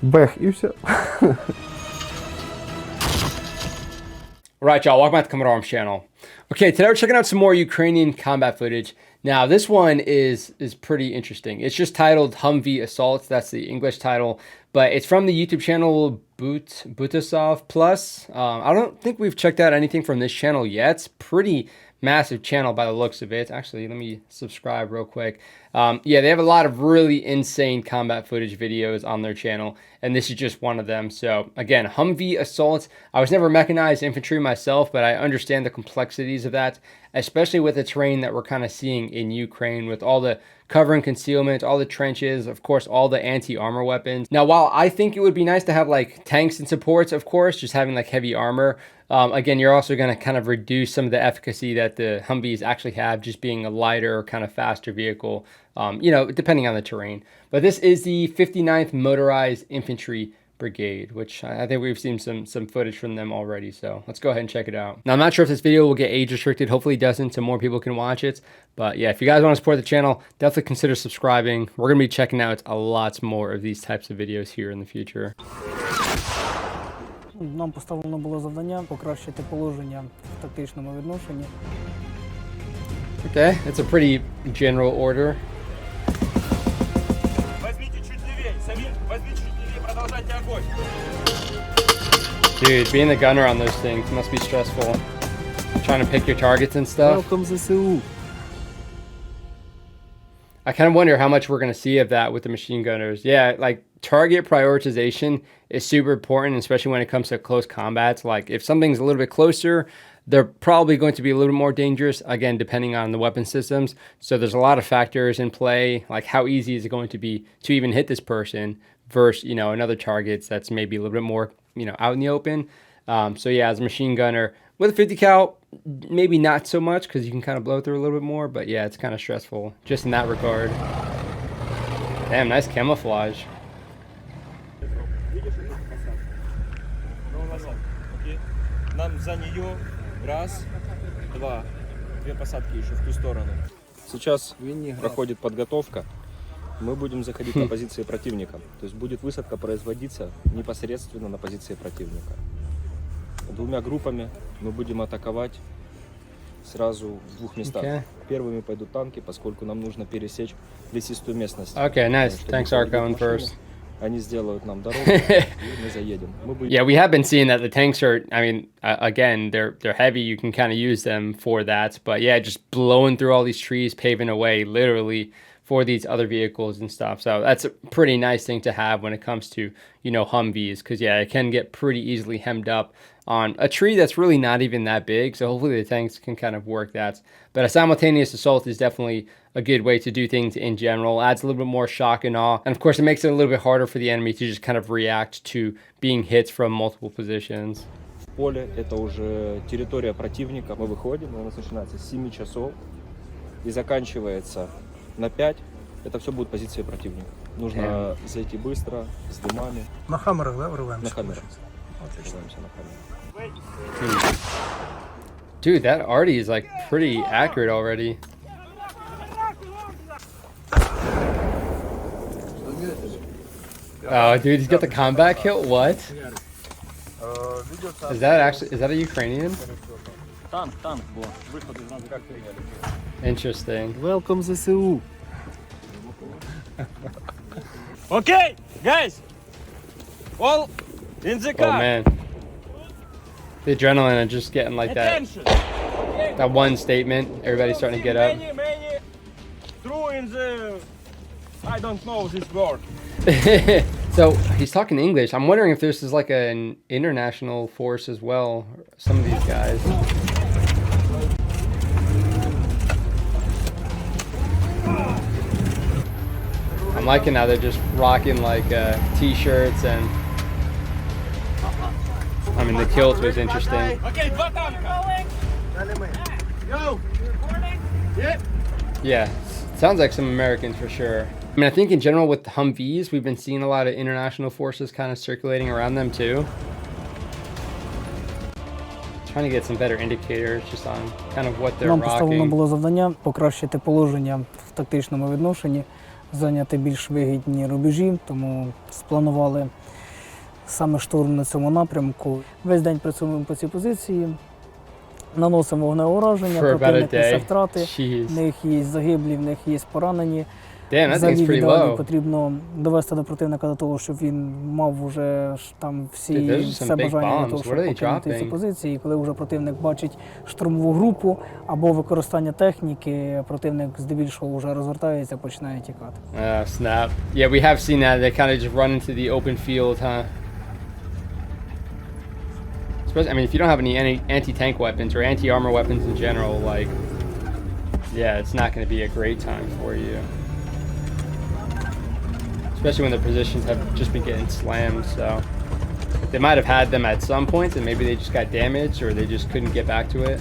Бех, і все. Alright, y'all, welcome back to Commodore Arms channel. Okay, today we're checking out some more Ukrainian combat footage. Now, this one is pretty interesting. It's just titled Humvee Assault. That's the English title, but it's from the YouTube channel Butasov Plus. I don't think we've checked out anything from this channel yet. It's pretty massive channel by the looks of it. Actually, let me subscribe real quick. Yeah, they have a lot of really insane combat footage videos on their channel, and this is just one of them. So again, Humvee Assault. I was never mechanized infantry myself, but I understand the complexities of that, especially with the terrain that we're kind of seeing in Ukraine with all the cover and concealment, all the trenches, of course, all the anti-armor weapons. Now, while I think it would be nice to have like tanks and supports, of course, just having like heavy armor, again, you're also going to kind of reduce some of the efficacy that the Humvees actually have, just being a lighter, kind of faster vehicle, you know, depending on the terrain. But this is the 59th Motorized Infantry Brigade, which I think we've seen some footage from them already. So let's go ahead and check it out. Now, I'm not sure if this video will get age restricted. Hopefully it doesn't, so more people can watch it. But yeah, if you guys want to support the channel, definitely consider subscribing. We're going to be checking out a lot more of these types of videos here in the future. Нам поставлено було завдання покращити положення в тактичному відношенні. Okay, it's a pretty general order. Возьмите чуть левее, Самир, возьмите чуть левее, продолжайте огонь. Dude, being the gunner on those things must be stressful. Trying to pick your targets and stuff. Welcome ЗСУ. I kind of wonder how much we're going to see of that with the machine gunners. Yeah, like target prioritization is super important, especially when it comes to close combats. Like if something's a little bit closer, they're probably going to be a little more dangerous, again, depending on the weapon systems. So there's a lot of factors in play, like how easy is it going to be to even hit this person versus, you know, another target that's maybe a little bit more, you know, out in the open. So yeah, as a machine gunner, with a 50 cal, maybe not so much because you can kind of blow through a little bit more, but yeah, it's kind of stressful just in that regard. Damn, nice camouflage. Нам за нее раз, два, две посадки еще в ту сторону. Сейчас проходит подготовка. Мы будем заходить на позиции противника. То есть будет высадка производиться непосредственно на позиции противника. Двумя группами мы будем атаковать сразу в двух местах. Okay. Первыми пойдут танки, поскольку нам нужно пересечь лесистую местность. Okay, nice. Thanks, Art, going first. Они сделают нам дорогу, и мы заедем. Yeah, we have been seeing that the tanks are, I mean, again, they're heavy. You can kind of use them for that. But yeah, just blowing through all these trees, paving a way, literally, for these other vehicles and stuff. So that's a pretty nice thing to have when it comes to, you know, Humvees. Because yeah, it can get pretty easily hemmed up on a tree that's really not even that big. So hopefully the tanks can kind of work that. But a simultaneous assault is definitely a good way to do things in general. Adds a little bit more shock and awe. And of course, it makes it a little bit harder for the enemy to just kind of react to being hit from multiple positions. Поле — это уже территория противника. Мы выходим, у нас начинается с 7 часов и заканчивается на 5. Это все будет позиция противника. Нужно зайти быстро, с дымами. На хамерах, да, врываемся? На камерах. Отлично. Врываемся на камеру. Dude, that arty is like pretty accurate already. Oh, dude, he's got the combat kill? What? Is that a Ukrainian? Танк, вот. Выход из нас. Interesting. Welcome ЗСУ. Okay, guys! All in the Oh car! man. The adrenaline and just getting like that. Attention! Okay. That one statement, everybody's starting to get up. Many through in the... I don't know this word. So he's talking English. I'm wondering if this is like an international force as well. Some of these guys. I'm liking how they're just rocking like t-shirts and I mean the kilt was interesting. Okay, два танка. Go! Yeah. Yeah, sounds like some Americans for sure. I mean, I think in general with Humvees, we've been seeing a lot of international forces kind of circulating around them too. Trying to get some better indicators just on kind of what they're Нам поставлено rocking. було завдання покращити положення в тактичному відношенні зайняти більш вигідні рубежі, тому спланували саме штурм на цьому напрямку. Весь день працюємо по цій позиції, наносимо вогневе ураження, For about a противник несе day. втрати, Jeez. в них є загиблі, в них є поранені. Damn, that Взагалі, thing's в pretty ідеалі low. потрібно довести до противника до того, щоб він мав вже там Dude, всі, those are some все big бажання для bombs. того, What щоб are they покинути ці dropping? позиції. І коли вже противник бачить штурмову групу або використання техніки, противник здебільшого вже розвертається, починає тікати. Oh, snap. Yeah, we have seen that. They kind of just run into the open field, huh? Especially, I mean, if you don't have any anti-tank weapons or anti-armor weapons in general, like, yeah, it's not going to be a great time for you. Especially when the positions have just been getting slammed, so they might have had them at some points and maybe they just got damaged or they just couldn't get back to it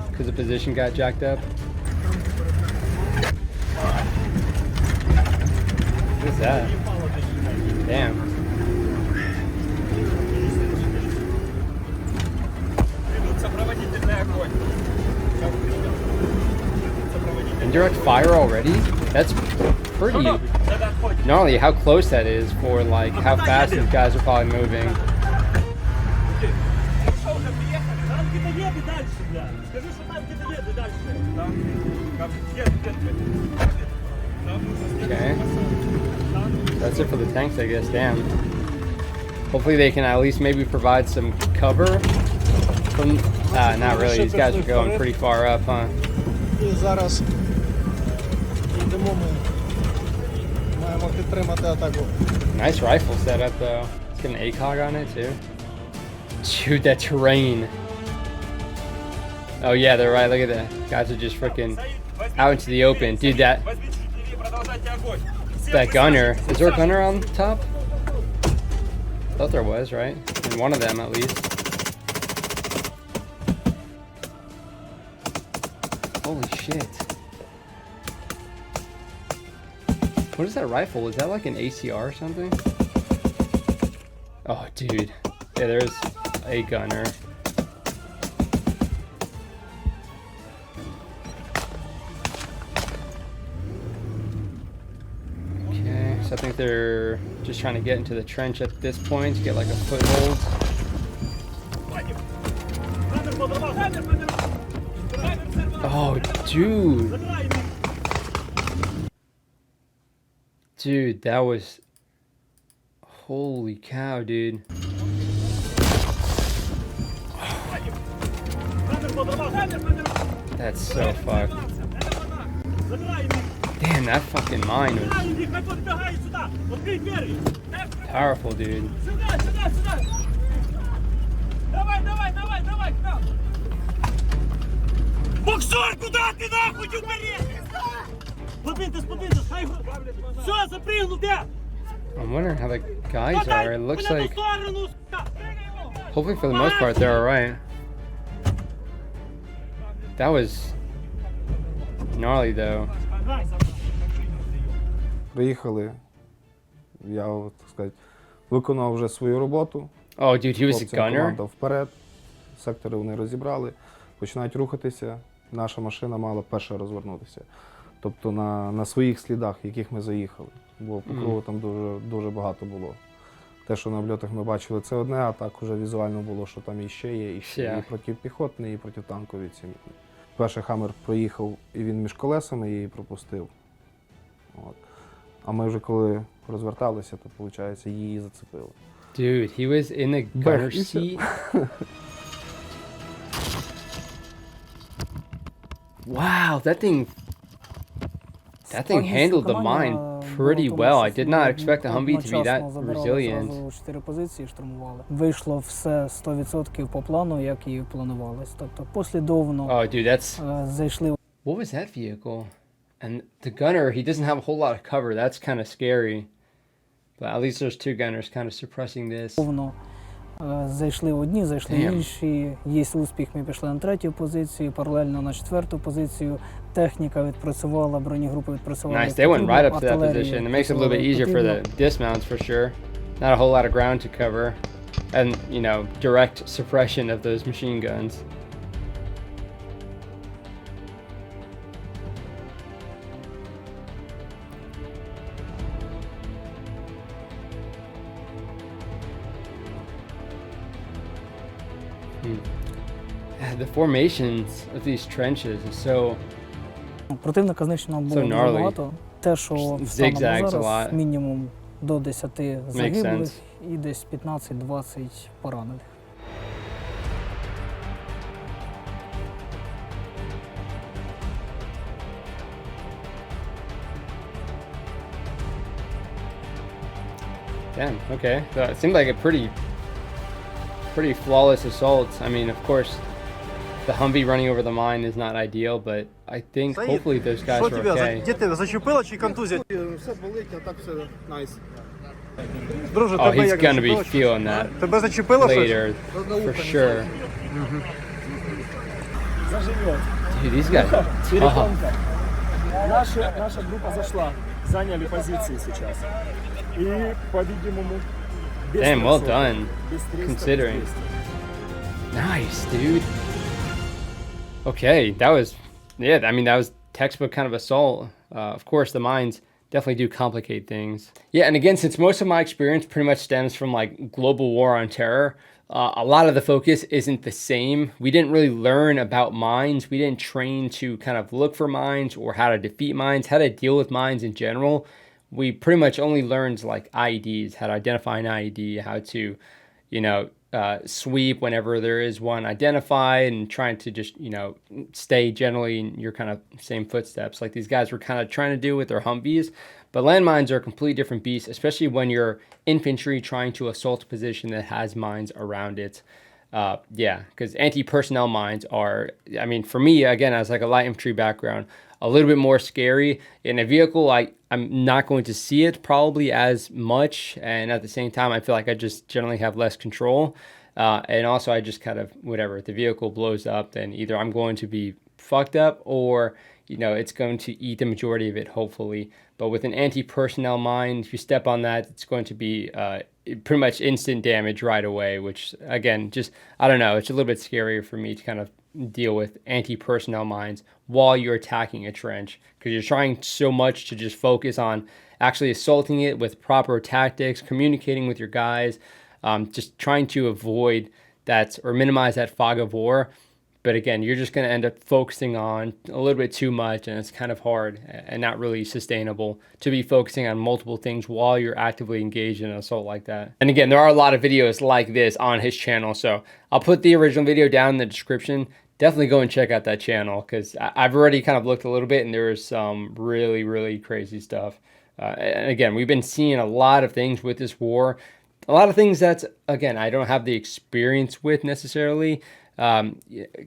because the position got jacked up. What is that? Damn. Indirect fire already? That's pretty gnarly how close that is for like how fast these guys are probably moving. Okay. That's it for the tanks, I guess. Damn. Hopefully they can at least maybe provide some cover from... not really. These guys are going pretty far up, huh? І зараз йдемо ми. Маємо підтримати атаку. Nice rifle setup, though. It's got an ACOG on it, too. Dude, that terrain. Oh, yeah, they're right. Look at that. Guys are just freaking out into the open. Dude, that gunner. Is there a gunner on top? Thought there was, right? And one of them, at least. Holy shit. What is that rifle? Is that like an ACR or something? Oh, dude. Yeah, there's a gunner. Okay, so I think they're just trying to get into the trench at this point to get like a foothold. Oh, dude. Dude, that was... Holy cow, dude. That's so fucked. Damn, that fucking mine was powerful, dude. Боксер, куда ты нахуй умереть? Сподвиньтесь, хай... Все, запрыгнул, где? I'm wondering how the guys are. It looks like... Hopefully for the most part they're alright. That was gnarly though. Приїхали, я, так сказати, виконав вже свою роботу. Oh, dude, he was a Хлопцям gunner? команда вперед, сектори вони розібрали, починають рухатися. Наша машина мала перша розвернутися. Тобто на своїх слідах, яких ми заїхали. Бо по кругу там дуже багато було. Те, що на обльотах ми бачили, це одне, а так вже візуально було, що там іще є, і ще і протипіхотний, і протитанкові ці. Перший Хаммер проїхав, і він між колесами її пропустив. От. А ми вже коли розверталися, то, виходить, її зацепили. Dude, he was in the gunner seat. Wow, that thing handled the mine pretty well. I did not expect the Humvee to be that resilient. Чотири позиції штурмували. Вийшло все 100% по плану, як і планувалось. Тобто послідовно Oh, dude, that's... зайшли. What was that vehicle? And the gunner, he doesn't have a whole lot of cover. That's kind of scary. But at least there's two gunners kind of suppressing this. Зайшли одні, зайшли інші. Є успіх, ми пішли на третю позицію, паралельно на четверту позицію. Техніка відпрацювала, бронегрупи відпрацювали. Nice, they went right up to that position. It makes it a little bit easier for the dismounts for sure. Not a whole lot of ground to cover. And, you know, direct suppression of those machine guns. The formations of these trenches is so Противника знищено було So дуже gnarly. багато. Те, що станом Zigzags на a зараз, lot. мінімум до 10 загиблих sense. і десь 15-20 поранених. damn. Okay, so it seemed like a pretty flawless assault. I mean, of course, the Humvee running over the mine is not ideal, but I think hopefully those guys are okay. Діти, зачепила чи контузія? Все болить, а так все найс. Друже, Oh, he's gonna be feeling that Тебе зачепило щось? later for sure. Заживет. Dude, these guys. are tough. Перепонка. Наша группа зашла. Заняли позиции сейчас. И, по-видимому, без Damn, well 300, done, без 300, considering. без 200. Nice, dude. Okay, that was, yeah, I mean, that was textbook kind of assault. Of course, the mines definitely do complicate things. Yeah, and again, since most of my experience pretty much stems from like global war on terror, a lot of the focus isn't the same. We didn't really learn about mines. We didn't train to kind of look for mines or how to defeat mines, how to deal with mines in general. We pretty much only learned like IEDs, how to identify an IED, how to, you know, sweep whenever there is one identified, and trying to just, you know, stay generally in your kind of same footsteps like these guys were kind of trying to do with their Humvees. But landmines are a completely different beast, especially when you're infantry trying to assault a position that has mines around it. Yeah, because anti-personnel mines are, I mean, for me, again, as like a light infantry background, a little bit more scary. In a vehicle, I'm not going to see it probably as much, and at the same time, I feel like I just generally have less control. And also, I just kind of, whatever, if the vehicle blows up, then either I'm going to be fucked up, or, you know, it's going to eat the majority of it, hopefully. But with an anti-personnel mine, if you step on that, it's going to be pretty much instant damage right away, which, again, just, I don't know, it's a little bit scarier for me to kind of deal with anti-personnel mines while you're attacking a trench, because you're trying so much to just focus on actually assaulting it with proper tactics, communicating with your guys, just trying to avoid that or minimize that fog of war. But again, you're just going to end up focusing on a little bit too much, and it's kind of hard and not really sustainable to be focusing on multiple things while you're actively engaged in an assault like that. And again, there are a lot of videos like this on his channel, so I'll put the original video down in the description. Definitely go and check out that channel, because I've already kind of looked a little bit, and there is some really, really crazy stuff. And again, we've been seeing a lot of things with this war. A lot of things that's, again, I don't have the experience with necessarily.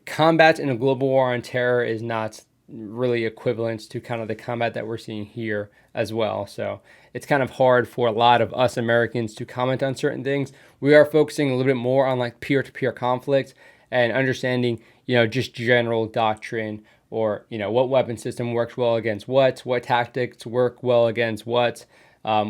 Combat in a global war on terror is not really equivalent to kind of the combat that we're seeing here as well. So it's kind of hard for a lot of us Americans to comment on certain things. We are focusing a little bit more on like peer-to-peer conflict and understanding, you know, just general doctrine, or, you know, what weapon system works well against what tactics work well against what,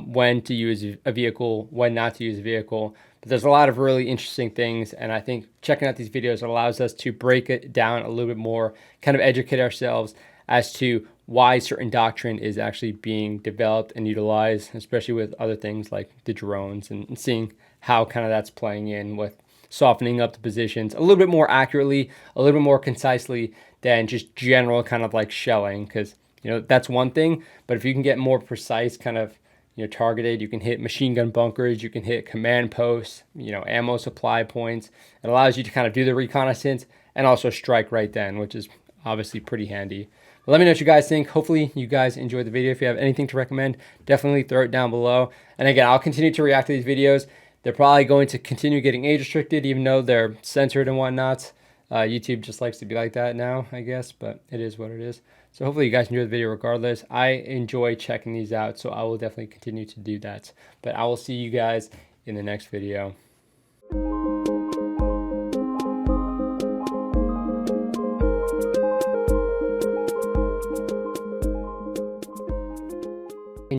when to use a vehicle, when not to use a vehicle. But there's a lot of really interesting things, and I think checking out these videos allows us to break it down a little bit more, kind of educate ourselves as to why certain doctrine is actually being developed and utilized, especially with other things like the drones, and seeing how kind of that's playing in with softening up the positions a little bit more accurately, a little bit more concisely than just general kind of like shelling, because, you know, that's one thing, but if you can get more precise kind of, you know, targeted, you can hit machine gun bunkers, you can hit command posts, you know, ammo supply points. It allows you to kind of do the reconnaissance and also strike right then, which is obviously pretty handy. But let me know what you guys think. Hopefully you guys enjoyed the video. If you have anything to recommend, definitely throw it down below. And again, I'll continue to react to these videos. They're probably going to continue getting age restricted, even though they're censored and whatnot. YouTube just likes to be like that now, I guess, but it is what it is. So hopefully you guys enjoy the video regardless. I enjoy checking these out, so I will definitely continue to do that. But I will see you guys in the next video.